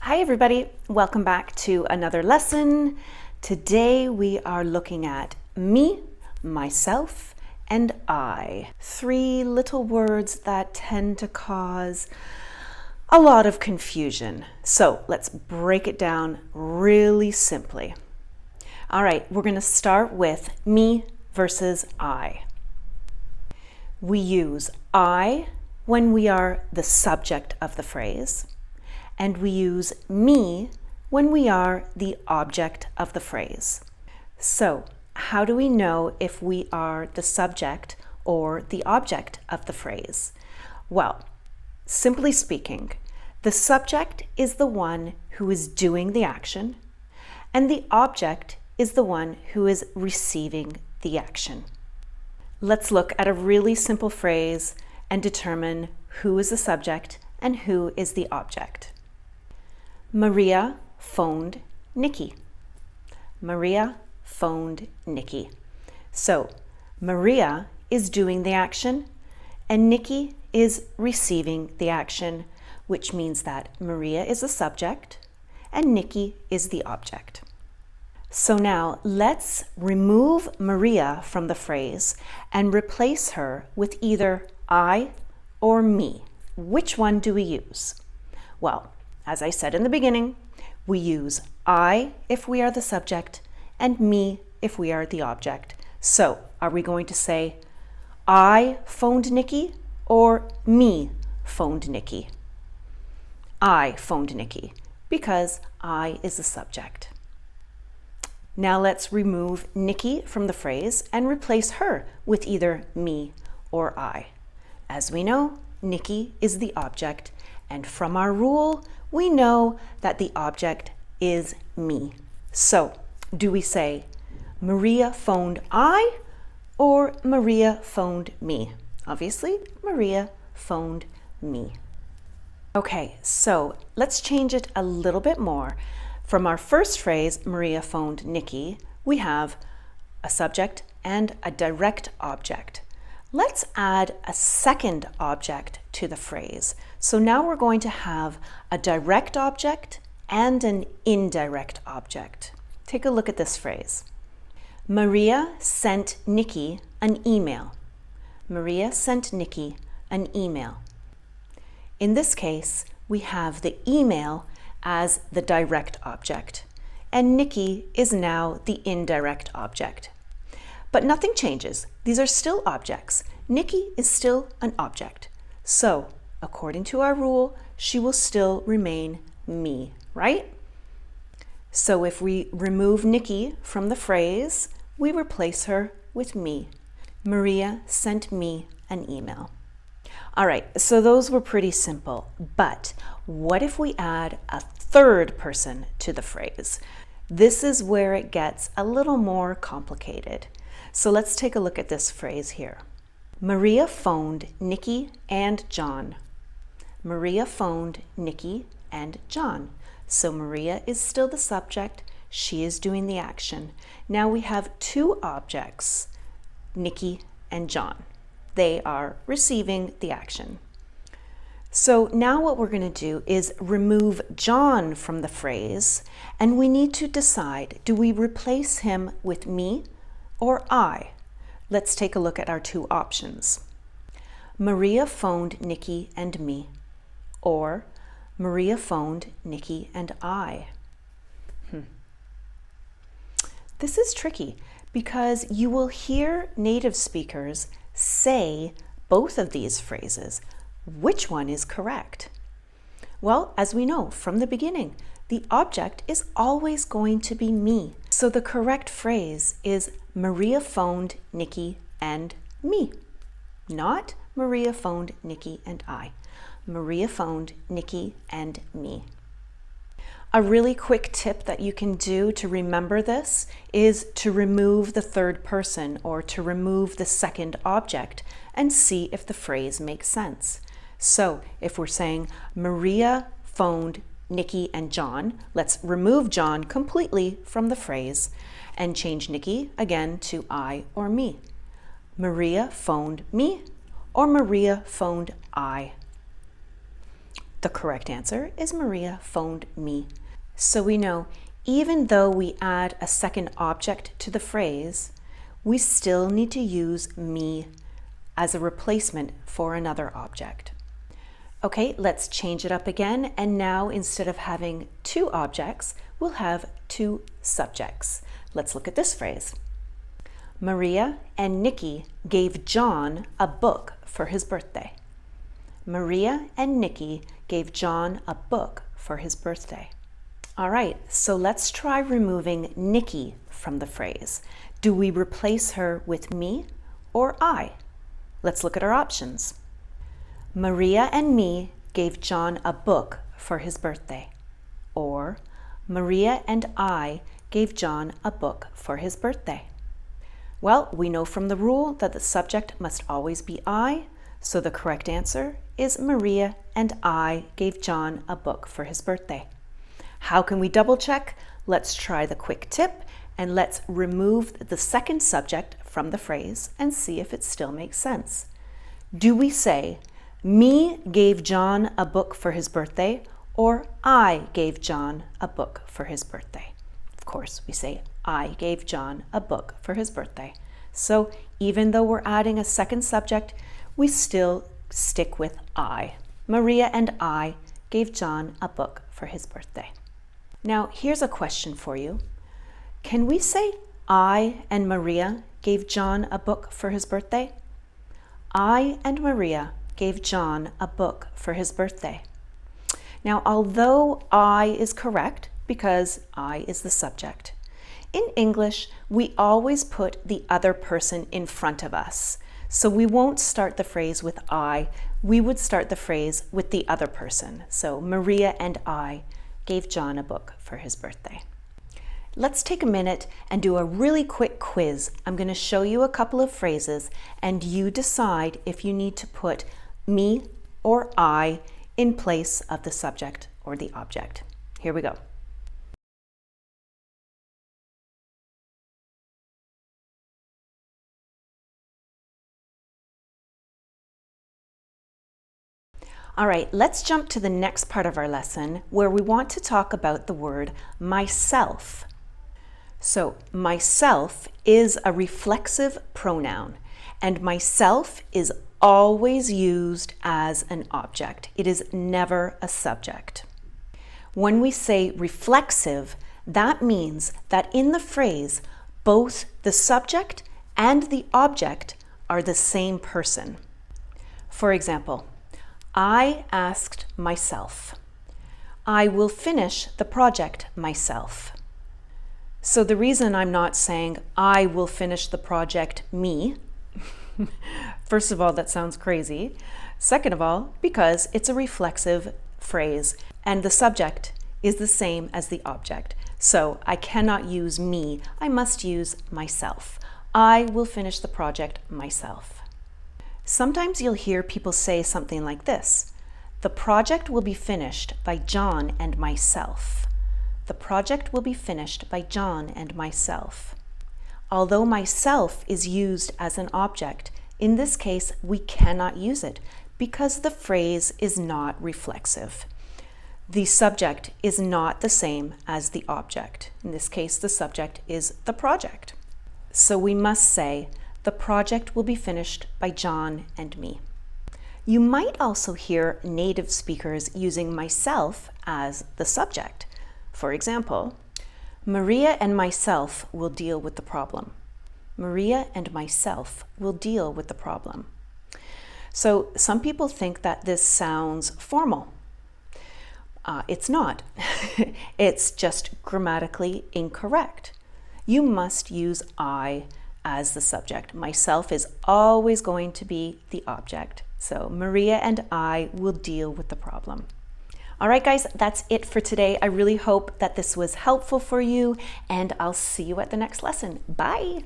Hi everybody, welcome back to another lesson. Today we are looking at me, myself, and I. Three little words that tend to cause a lot of confusion. So let's break it down really simply. All right, we're going to start with me versus I. We use I when we are the subject of the phrase, and we use me when we are the object of the phrase. So, how do we know if we are the subject or the object of the phrase? Well, simply speaking, the subject is the one who is doing the action, and the object is the one who is receiving the action. Let's look at a really simple phrase and determine who is the subject and who is the object. Maria phoned Nikki. Maria phoned Nikki. So Maria is doing the action and Nikki is receiving the action, which means that Maria is the subject and Nikki is the object. So now let's remove Maria from the phrase and replace her with either I or me. Which one do we use? Well, as I said in the beginning, we use I if we are the subject and me if we are the object. So are we going to say I phoned Nikki or me phoned Nikki? I phoned Nikki because I is the subject. Now let's remove Nikki from the phrase and replace her with either me or I. As we know, Nikki is the object, and from our rule, we know that the object is me. So, do we say Maria phoned I or Maria phoned me? Obviously, Maria phoned me. Okay, so let's change it a little bit more. From our first phrase, Maria phoned Nikki, we have a subject and a direct object. Let's add a second object to the phrase. So now we're going to have a direct object and an indirect object. Take a look at this phrase. Maria sent Nikki an email. Maria sent Nikki an email. In this case, we have the email as the direct object, and Nikki is now the indirect object. But nothing changes. These are still objects. Nikki is still an object. So, according to our rule, she will still remain me, right? So if we remove Nikki from the phrase, we replace her with me. Maria sent me an email. All right, so those were pretty simple, but what if we add a third person to the phrase? This is where it gets a little more complicated. So let's take a look at this phrase here. Maria phoned Nikki and John. Maria phoned Nikki and John. So Maria is still the subject. She is doing the action. Now we have two objects, Nikki and John. They are receiving the action. So now what we're going to do is remove John from the phrase, and we need to decide, do we replace him with me or I? Let's take a look at our two options. Maria phoned Nikki and me, or Maria phoned Nikki and I. This is tricky because you will hear native speakers say both of these phrases. Which one is correct? Well, as we know from the beginning, the object is always going to be me. So the correct phrase is Maria phoned Nikki and me, not Maria phoned Nikki and I. Maria phoned Nikki and me. A really quick tip that you can do to remember this is to remove the third person or to remove the second object and see if the phrase makes sense. So if we're saying Maria phoned Nikki and John, let's remove John completely from the phrase and change Nikki again to I or me. Maria phoned me or Maria phoned I. The correct answer is Maria phoned me. So we know even though we add a second object to the phrase, we still need to use me as a replacement for another object. Okay, let's change it up again, and now instead of having two objects, we'll have two subjects. Let's look at this phrase. Maria and Nikki gave John a book for his birthday. Maria and Nikki gave John a book for his birthday. All right, so let's try removing Nikki from the phrase. Do we replace her with me or I? Let's look at our options. Maria and me gave John a book for his birthday. Or Maria and I gave John a book for his birthday. Well, we know from the rule that the subject must always be I, so the correct answer is Maria and I gave John a book for his birthday. How can we double check? Let's try the quick tip and let's remove the second subject from the phrase and see if it still makes sense. Do we say, me gave John a book for his birthday, or I gave John a book for his birthday? Of course, we say, I gave John a book for his birthday. So even though we're adding a second subject, we still stick with I. Maria and I gave John a book for his birthday. Now, here's a question for you. Can we say I and Maria gave John a book for his birthday? I and Maria gave John a book for his birthday. Now, although I is correct because I is the subject, in English, we always put the other person in front of us. So we won't start the phrase with I, we would start the phrase with the other person. So Maria and I gave John a book for his birthday. Let's take a minute and do a really quick quiz. I'm going to show you a couple of phrases and you decide if you need to put me or I in place of the subject or the object. Here we go. All right, let's jump to the next part of our lesson where we want to talk about the word myself. So myself is a reflexive pronoun, and myself is always used as an object. It is never a subject. When we say reflexive, that means that in the phrase, both the subject and the object are the same person. For example, I asked myself. I will finish the project myself. So the reason I'm not saying I will finish the project me, first of all, that sounds crazy. Second of all, because it's a reflexive phrase and the subject is the same as the object. So I cannot use me, I must use myself. I will finish the project myself. Sometimes you'll hear people say something like this. The project will be finished by John and myself. The project will be finished by John and myself. Although myself is used as an object, in this case we cannot use it because the phrase is not reflexive. The subject is not the same as the object. In this case, the subject is the project. So we must say, the project will be finished by John and me. You might also hear native speakers using myself as the subject. For example, Maria and myself will deal with the problem. Maria and myself will deal with the problem. So some people think that this sounds formal. It's not. It's just grammatically incorrect. You must use I as the subject. Myself is always going to be the object. So Maria and I will deal with the problem. All right, guys, that's it for today. I really hope that this was helpful for you, and I'll see you at the next lesson. Bye.